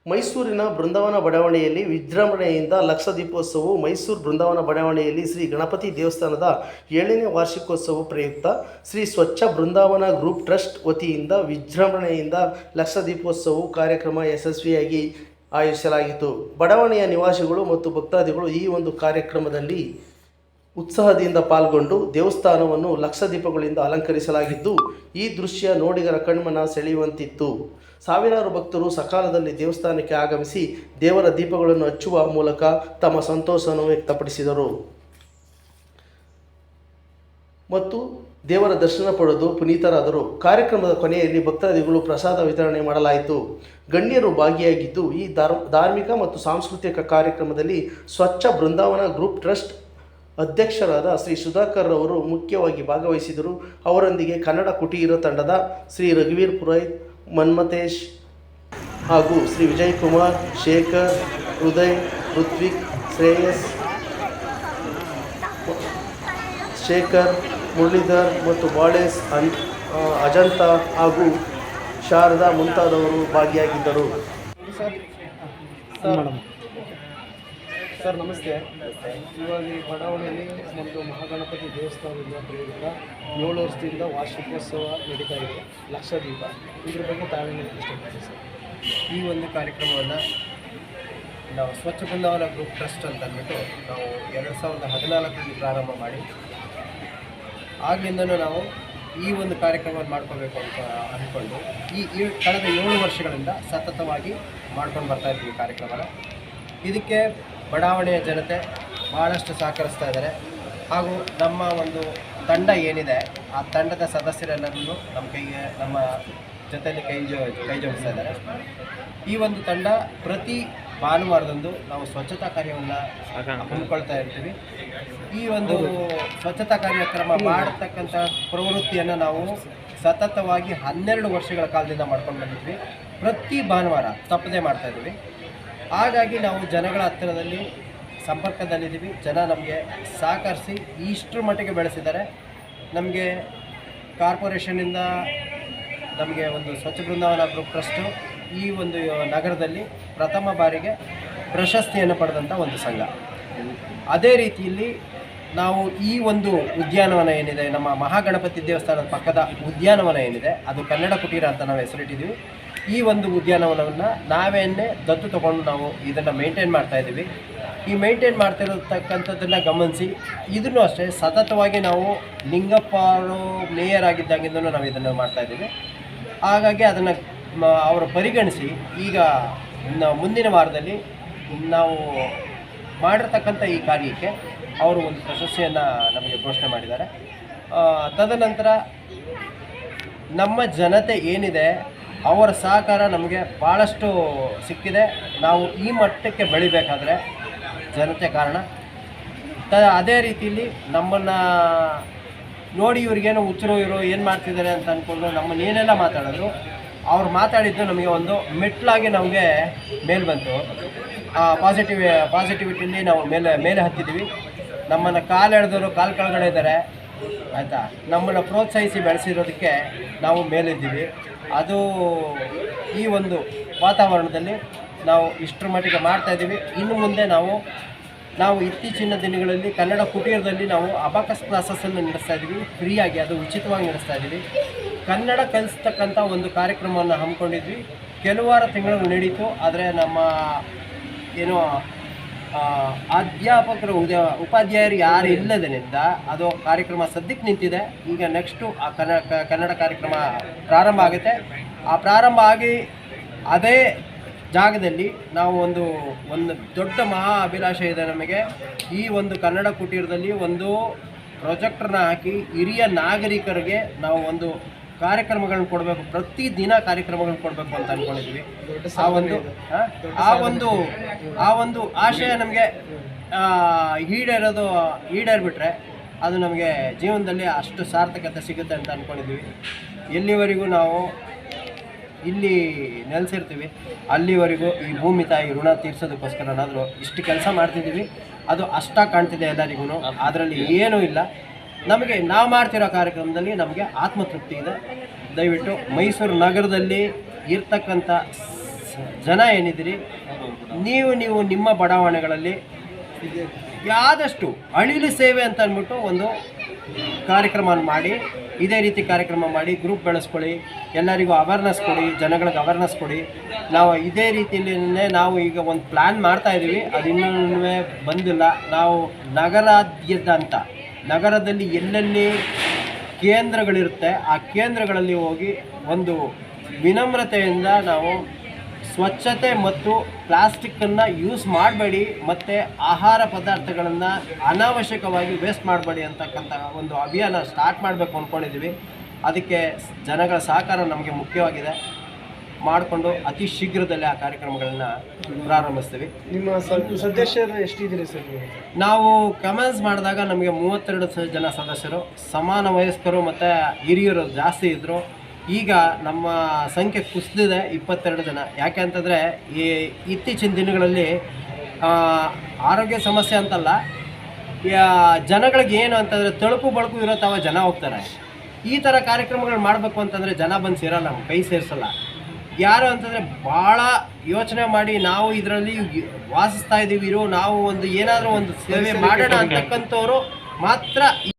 ಮೈಸೂರಿನ ಬೃಂದಾವನ ಬಡಾವಣೆಯಲ್ಲಿ ವಿಜೃಂಭಣೆಯಿಂದ ಲಕ್ಷ ದೀಪೋತ್ಸವವು ಮೈಸೂರು ಬೃಂದಾವನ ಬಡಾವಣೆಯಲ್ಲಿ ಶ್ರೀ ಗಣಪತಿ ದೇವಸ್ಥಾನದ 7ನೇ ವಾರ್ಷಿಕೋತ್ಸವ ಪ್ರಯುಕ್ತ ಶ್ರೀ ಸ್ವಚ್ಛ ಬೃಂದಾವನ ಗ್ರೂಪ್ ಟ್ರಸ್ಟ್ ವತಿಯಿಂದ ವಿಜೃಂಭಣೆಯಿಂದ ಲಕ್ಷ ದೀಪೋತ್ಸವವು ಕಾರ್ಯಕ್ರಮ ಯಶಸ್ವಿಯಾಗಿ ಆಯೋಜಿಸಲಾಗಿತ್ತು. ಬಡಾವಣೆಯ ನಿವಾಸಿಗಳು ಮತ್ತು ಭಕ್ತಾದಿಗಳು ಈ ಒಂದು ಕಾರ್ಯಕ್ರಮದಲ್ಲಿ ಉತ್ಸಾಹದಿಂದ ಪಾಲ್ಗೊಂಡು ದೇವಸ್ಥಾನವನ್ನು ಲಕ್ಷ ದೀಪಗಳಿಂದ ಅಲಂಕರಿಸಲಾಗಿದ್ದು, ಈ ದೃಶ್ಯ ನೋಡಿಗರ ಕಣ್ಮನ ಸೆಳೆಯುವಂತಿತ್ತು. ಸಾವಿರಾರು ಭಕ್ತರು ಸಕಾಲದಲ್ಲಿ ದೇವಸ್ಥಾನಕ್ಕೆ ಆಗಮಿಸಿ ದೇವರ ದೀಪಗಳನ್ನು ಹಚ್ಚುವ ಮೂಲಕ ತಮ್ಮ ಸಂತೋಷವನ್ನು ವ್ಯಕ್ತಪಡಿಸಿದರು ಮತ್ತು ದೇವರ ದರ್ಶನ ಪಡೆದು ಪುನೀತರಾದರು. ಕಾರ್ಯಕ್ರಮದ ಕೊನೆಯಲ್ಲಿ ಭಕ್ತಾದಿಗಳು ಪ್ರಸಾದ ವಿತರಣೆ ಮಾಡಲಾಯಿತು. ಗಣ್ಯರು ಭಾಗಿಯಾಗಿದ್ದು, ಈ ಧಾರ್ಮಿಕ ಮತ್ತು ಸಾಂಸ್ಕೃತಿಕ ಕಾರ್ಯಕ್ರಮದಲ್ಲಿ ಸ್ವಚ್ಛ ಬೃಂದಾವನ ಗ್ರೂಪ್ ಟ್ರಸ್ಟ್ ಅಧ್ಯಕ್ಷರಾದ ಶ್ರೀ ಸುಧಾಕರ್ ಅವರು ಮುಖ್ಯವಾಗಿ ಭಾಗವಹಿಸಿದರು. ಅವರೊಂದಿಗೆ ಕನ್ನಡ ಕುಟೀರ ತಂಡದ ಶ್ರೀ ರಘುವೀರ್ ಪುರೋಹಿತ್, ಮನ್ಮತೇಶ್ ಹಾಗೂ ಶ್ರೀ ವಿಜಯ್ ಕುಮಾರ್, ಶೇಖರ್, ಹೃದಯ್, ಋತ್ವಿಕ್, ಶ್ರೇಯಸ್, ಶೇಖರ್, ಮುರಳೀಧರ್ ಮತ್ತು ಬಾಳೇಸ್, ಅಜಂತಾ ಹಾಗೂ ಶಾರದಾ ಮುಂತಾದವರು ಭಾಗಿಯಾಗಿದ್ದರು. ಸರ್ ನಮಸ್ತೆ. ಇವಾಗ ಈ ಬಡಾವಣೆಯಲ್ಲಿ ಒಂದು ಮಹಾಗಣಪತಿ ದೇವಸ್ಥಾನದಿಂದ ಪ್ರಯುಕ್ತ 7 ವರ್ಷದಿಂದ ವಾರ್ಷಿಕೋತ್ಸವ ನಡೀತಾ ಇದೆ, ಲಕ್ಷ ದೀಪ. ಇದ್ರ ಬಗ್ಗೆ ತಾವೇನು ಇಷ್ಟಪಡ್ತೀವಿ ಸರ್? ಈ ಒಂದು ಕಾರ್ಯಕ್ರಮವನ್ನು ನಾವು ಸ್ವಚ್ಛ ಬೃಂದಾವನ ಗ್ರೂಪ್ ಟ್ರಸ್ಟ್ ಅಂತ ಅಂದ್ಬಿಟ್ಟು ನಾವು 2014ರಲ್ಲಿ ಪ್ರಾರಂಭ ಮಾಡಿ ಆಗಲಿಂದನೂ ನಾವು ಈ ಒಂದು ಕಾರ್ಯಕ್ರಮವನ್ನು ಮಾಡ್ಕೋಬೇಕು ಅಂತ ಅಂದ್ಕೊಂಡು ಕಳೆದ 7 ವರ್ಷಗಳಿಂದ ಸತತವಾಗಿ ಮಾಡ್ಕೊಂಡು ಬರ್ತಾಯಿದ್ದೀವಿ ಕಾರ್ಯಕ್ರಮನ. ಇದಕ್ಕೆ ಬಡಾವಣೆಯ ಜನತೆ ಭಾಳಷ್ಟು ಸಹಕರಿಸ್ತಾ ಇದ್ದಾರೆ. ಹಾಗೂ ನಮ್ಮ ಒಂದು ತಂಡ ಏನಿದೆ, ಆ ತಂಡದ ಸದಸ್ಯರೆಲ್ಲರೂ ನಮ್ಮ ಜೊತೆಯಲ್ಲಿ ಕೈ ಜೋಡಿಸ್ತಾ ಇದ್ದಾರೆ. ಈ ಒಂದು ತಂಡ ಪ್ರತಿ ಭಾನುವಾರದಂದು ನಾವು ಸ್ವಚ್ಛತಾ ಕಾರ್ಯವನ್ನು ಹಮ್ಮಿಕೊಳ್ತಾ ಇರ್ತೀವಿ. ಈ ಒಂದು ಸ್ವಚ್ಛತಾ ಕಾರ್ಯಕ್ರಮ ಮಾಡತಕ್ಕಂಥ ಪ್ರವೃತ್ತಿಯನ್ನು ನಾವು ಸತತವಾಗಿ 12 ವರ್ಷಗಳ ಕಾಲದಿಂದ ಮಾಡ್ಕೊಂಡು ಬಂದಿದ್ವಿ. ಪ್ರತಿ ಭಾನುವಾರ ತಪ್ಪದೇ ಮಾಡ್ತಾಯಿದ್ವಿ. ಹಾಗಾಗಿ ನಾವು ಜನಗಳ ಹತ್ತಿರದಲ್ಲಿ ಸಂಪರ್ಕದಲ್ಲಿದ್ದೀವಿ. ಜನ ನಮಗೆ ಸಹಕರಿಸಿ ಇಷ್ಟರ ಮಟ್ಟಿಗೆ ಬೆಳೆಸಿದ್ದಾರೆ. ನಮಗೆ ಕಾರ್ಪೊರೇಷನ್ನಿಂದ ನಮಗೆ ಒಂದು ಸ್ವಚ್ಛ ಬೃಂದಾವನ ಗ್ರೂಪ್ ಟ್ರಸ್ಟು ಈ ಒಂದು ನಗರದಲ್ಲಿ ಪ್ರಥಮ ಬಾರಿಗೆ ಪ್ರಶಸ್ತಿಯನ್ನು ಪಡೆದಂಥ ಒಂದು ಸಂಘ. ಅದೇ ರೀತಿಯಲ್ಲಿ ನಾವು ಈ ಒಂದು ಉದ್ಯಾನವನ ಏನಿದೆ, ನಮ್ಮ ಮಹಾಗಣಪತಿ ದೇವಸ್ಥಾನದ ಪಕ್ಕದ ಉದ್ಯಾನವನ ಏನಿದೆ, ಅದು ಕನ್ನಡ ಕುಟೀರ ಅಂತ ನಾವು ಹೆಸರಿಟ್ಟಿದ್ದೀವಿ. ಈ ಒಂದು ಉದ್ಯಾನವನವನ್ನು ನಾವೇನೇ ದತ್ತು ತೊಗೊಂಡು ನಾವು ಇದನ್ನು ಮೇಂಟೈನ್ ಮಾಡ್ತಾಯಿದ್ದೀವಿ. ಈ ಮೇಂಟೈನ್ ಮಾಡ್ತಿರತಕ್ಕಂಥದ್ದನ್ನು ಗಮನಿಸಿ ಇದನ್ನು ಅಷ್ಟೇ ಸತತವಾಗಿ ನಾವು ಲಿಂಗಪ್ಪ ಅವರು ಮೇಯರ್ ಆಗಿದ್ದಾಗಿಂದನೂ ನಾವು ಇದನ್ನು ಮಾಡ್ತಾಯಿದ್ದೀವಿ. ಹಾಗಾಗಿ ಅದನ್ನು ಅವರು ಪರಿಗಣಿಸಿ ಈಗ ಮುಂದಿನ ವಾರದಲ್ಲಿ ನಾವು ಮಾಡಿರ್ತಕ್ಕಂಥ ಈ ಕಾರ್ಯಕ್ಕೆ ಅವರು ಒಂದು ಪ್ರಶಸ್ತಿಯನ್ನು ನಮಗೆ ಘೋಷಣೆ ಮಾಡಿದ್ದಾರೆ. ತದನಂತರ ನಮ್ಮ ಜನತೆ ಏನಿದೆ ಅವರ ಸಹಕಾರ ನಮಗೆ ಭಾಳಷ್ಟು ಸಿಕ್ಕಿದೆ. ನಾವು ಈ ಮಟ್ಟಕ್ಕೆ ಬೆಳಿಬೇಕಾದ್ರೆ ಜನತೆ ಕಾರಣ. ಅದೇ ರೀತಿಯಲ್ಲಿ ನಮ್ಮನ್ನು ನೋಡಿ ಇವ್ರಿಗೇನೋ ಹುಚ್ಚರು ಇವರು ಏನು ಮಾಡ್ತಿದ್ದಾರೆ ಅಂತ ಅಂದ್ಕೊಂಡು ನಮ್ಮನ್ನು ಏನೆಲ್ಲ ಮಾತಾಡೋದು, ಅವ್ರು ಮಾತಾಡಿದ್ದು ನಮಗೆ ಒಂದು ಮೆಟ್ಲಾಗಿ ನಮಗೆ ಮೇಲೆ ಬಂತು. ಪಾಸಿಟಿವಿಟಿಯಲ್ಲಿ ನಾವು ಮೇಲೆ ಹತ್ತಿದ್ದೀವಿ. ನಮ್ಮನ್ನು ಕಾಲೆಳೆದವರು ಕಾಲು ಕೆಳಗಡೆ ಇದ್ದಾರೆ, ಆಯಿತಾ. ನಮ್ಮನ್ನು ಪ್ರೋತ್ಸಾಹಿಸಿ ಬೆಳೆಸಿರೋದಕ್ಕೆ ನಾವು ಮೇಲಿದ್ದೀವಿ. ಅದು ಈ ಒಂದು ವಾತಾವರಣದಲ್ಲಿ ನಾವು ಇಷ್ಟರ ಮಟ್ಟಿಗೆ ಮಾಡ್ತಾಯಿದ್ದೀವಿ. ಇನ್ನು ಮುಂದೆ ನಾವು ಇತ್ತೀಚಿನ ದಿನಗಳಲ್ಲಿ ಕನ್ನಡ ಕುಟೀರದಲ್ಲಿ ನಾವು ಅಬಾಕಸ್ ಕ್ಲಾಸಸ್ಸನ್ನು ನಡೆಸ್ತಾ ಇದ್ದೀವಿ. ಫ್ರೀಯಾಗಿ, ಅದು ಉಚಿತವಾಗಿ ನಡೆಸ್ತಾ ಇದ್ದೀವಿ. ಕನ್ನಡ ಕಲಿಸ್ತಕ್ಕಂಥ ಒಂದು ಕಾರ್ಯಕ್ರಮವನ್ನು ಹಮ್ಮಿಕೊಂಡಿದ್ವಿ. ಕೆಲವಾರು ತಿಂಗಳು ನಡೀತು. ಆದರೆ ನಮ್ಮ ಏನೋ ಅಧ್ಯಾಪಕರು ಉಪಾಧ್ಯಾಯರು ಯಾರು ಇಲ್ಲದರಿಂದ ಅದು ಕಾರ್ಯಕ್ರಮ ಸದ್ಯಕ್ಕೆ ನಿಂತಿದೆ. ಈಗ ನೆಕ್ಸ್ಟು ಆ ಕನ್ನಡ ಕಾರ್ಯಕ್ರಮ ಪ್ರಾರಂಭ ಆಗುತ್ತೆ. ಆ ಪ್ರಾರಂಭ ಆಗಿ ಅದೇ ಜಾಗದಲ್ಲಿ ನಾವು ಒಂದು ದೊಡ್ಡ ಮಹಾ ಅಭಿಲಾಷೆ ಇದೆ ನಮಗೆ. ಈ ಒಂದು ಕನ್ನಡ ಕುಟೀರದಲ್ಲಿ ಒಂದು ಪ್ರೊಜೆಕ್ಟರ್ನ ಹಾಕಿ ಹಿರಿಯ ನಾಗರಿಕರಿಗೆ ನಾವು ಒಂದು ಕಾರ್ಯಕ್ರಮಗಳನ್ನ ಕೊಡಬೇಕು, ಪ್ರತಿದಿನ ಕಾರ್ಯಕ್ರಮಗಳನ್ನ ಕೊಡಬೇಕು ಅಂತ ಅಂದ್ಕೊಂಡಿದ್ವಿ. ಆ ಒಂದು ಆಶಯ ನಮಗೆ ಈಡೇರ್ಬಿಟ್ರೆ ಅದು ನಮಗೆ ಜೀವನದಲ್ಲಿ ಅಷ್ಟು ಸಾರ್ಥಕತೆ ಸಿಗುತ್ತೆ ಅಂತ ಅಂದ್ಕೊಂಡಿದ್ವಿ. ಎಲ್ಲಿವರೆಗೂ ನಾವು ಇಲ್ಲಿ ನೆಲೆಸಿರ್ತೀವಿ ಅಲ್ಲಿವರೆಗೂ ಈ ಭೂಮಿ ತಾಯಿ ಋಣ ತೀರ್ಸೋದಕ್ಕೋಸ್ಕರನಾದರೂ ಇಷ್ಟು ಕೆಲಸ ಮಾಡ್ತಿದ್ದೀವಿ. ಅದು ಅಷ್ಟಾಗಿ ಕಾಣ್ತಿದೆ ಎಲ್ಲರಿಗೂ, ಅದರಲ್ಲಿ ಏನೂ ಇಲ್ಲ. ನಮಗೆ ನಾವು ಮಾಡ್ತಿರೋ ಕಾರ್ಯಕ್ರಮದಲ್ಲಿ ನಮಗೆ ಆತ್ಮತೃಪ್ತಿ ಇದೆ. ದಯವಿಟ್ಟು ಮೈಸೂರು ನಗರದಲ್ಲಿ ಇರ್ತಕ್ಕಂಥ ಜನ ಏನಿದ್ದೀರಿ, ನೀವು ನಿಮ್ಮ ಬಡಾವಣೆಗಳಲ್ಲಿ ಆದಷ್ಟು ಅಳಿಲು ಸೇವೆ ಅಂತ ಅಂದ್ಬಿಟ್ಟು ಒಂದು ಕಾರ್ಯಕ್ರಮ ಮಾಡಿ, ಇದೇ ರೀತಿ ಕಾರ್ಯಕ್ರಮ ಮಾಡಿ ಗ್ರೂಪ್ ಬೆಳೆಸ್ಕೊಳ್ಳಿ, ಎಲ್ಲರಿಗೂ ಅವೇರ್ನೆಸ್ ಕೊಡಿ, ಜನಗಳಿಗೆ ಅವೇರ್ನೆಸ್ ಕೊಡಿ. ನಾವು ಇದೇ ರೀತಿಯಲ್ಲೇ ನಾವು ಈಗ ಒಂದು ಪ್ಲ್ಯಾನ್ ಮಾಡ್ತಾ ಇದ್ದೀವಿ, ಅದು ಇನ್ನೂ ಬಂದಿಲ್ಲ. ನಾವು ನಗರಾದ್ಯಂತ ನಗರದಲ್ಲಿ ಎಲ್ಲೆಲ್ಲಿ ಕೇಂದ್ರಗಳಿರುತ್ತೆ ಆ ಕೇಂದ್ರಗಳಲ್ಲಿ ಹೋಗಿ ಒಂದು ವಿನಮ್ರತೆಯಿಂದ ನಾವು ಸ್ವಚ್ಛತೆ ಮತ್ತು ಪ್ಲಾಸ್ಟಿಕ್ಕನ್ನು ಯೂಸ್ ಮಾಡಬೇಡಿ ಮತ್ತು ಆಹಾರ ಪದಾರ್ಥಗಳನ್ನು ಅನಾವಶ್ಯಕವಾಗಿ ವೇಸ್ಟ್ ಮಾಡಬೇಡಿ ಅಂತಕ್ಕಂಥ ಒಂದು ಅಭಿಯಾನ ಸ್ಟಾರ್ಟ್ ಮಾಡಬೇಕು ಅಂದ್ಕೊಂಡಿದ್ದೀವಿ. ಅದಕ್ಕೆ ಜನಗಳ ಸಹಕಾರ ನಮಗೆ ಮುಖ್ಯವಾಗಿದೆ. ಮಾಡಿಕೊಂಡು ಅತಿ ಶೀಘ್ರದಲ್ಲೇ ಆ ಕಾರ್ಯಕ್ರಮಗಳನ್ನು ಪ್ರಾರಂಭಿಸ್ತೀವಿ. ನಿಮ್ಮ ಸದಸ್ಯರು ಎಷ್ಟಿದ್ದೀರಿ ಸರ್? ನಾವು ಕಮೆನ್ಸ್ ಮಾಡಿದಾಗ ನಮಗೆ 32 ಜನ ಸದಸ್ಯರು, ಸಮಾನ ವಯಸ್ಕರು ಮತ್ತು ಹಿರಿಯರು ಜಾಸ್ತಿ ಇದ್ದರು. ಈಗ ನಮ್ಮ ಸಂಖ್ಯೆ ಕುಸಿದಿದೆ 22 ಜನ. ಯಾಕೆ ಅಂತಂದರೆ ಈ ಇತ್ತೀಚಿನ ದಿನಗಳಲ್ಲಿ ಆರೋಗ್ಯ ಸಮಸ್ಯೆ ಅಂತಲ್ಲ, ಜನಗಳಿಗೆ ಏನು ಅಂತಂದರೆ ತಳುಕು ಬಳಕು ಇರೋ ತಾವ ಜನ ಹೋಗ್ತಾರೆ. ಈ ಥರ ಕಾರ್ಯಕ್ರಮಗಳು ಮಾಡಬೇಕು ಅಂತಂದರೆ ಜನ ಬಂದು ಸೇರಲ್ಲ, ನಮ್ಮ ಕೈ ಸೇರಿಸಲ್ಲ. ಯಾರು ಅಂತಂದರೆ ಭಾಳ ಯೋಚನೆ ಮಾಡಿ ನಾವು ಇದರಲ್ಲಿ ವಾಸಿಸ್ತಾ ಇದ್ದೀವಿ, ನಾವು ಒಂದು ಏನಾದರೂ ಒಂದು ಸೇವೆ ಮಾಡೋಣ ಅಂತಕ್ಕಂಥವ್ರು ಮಾತ್ರ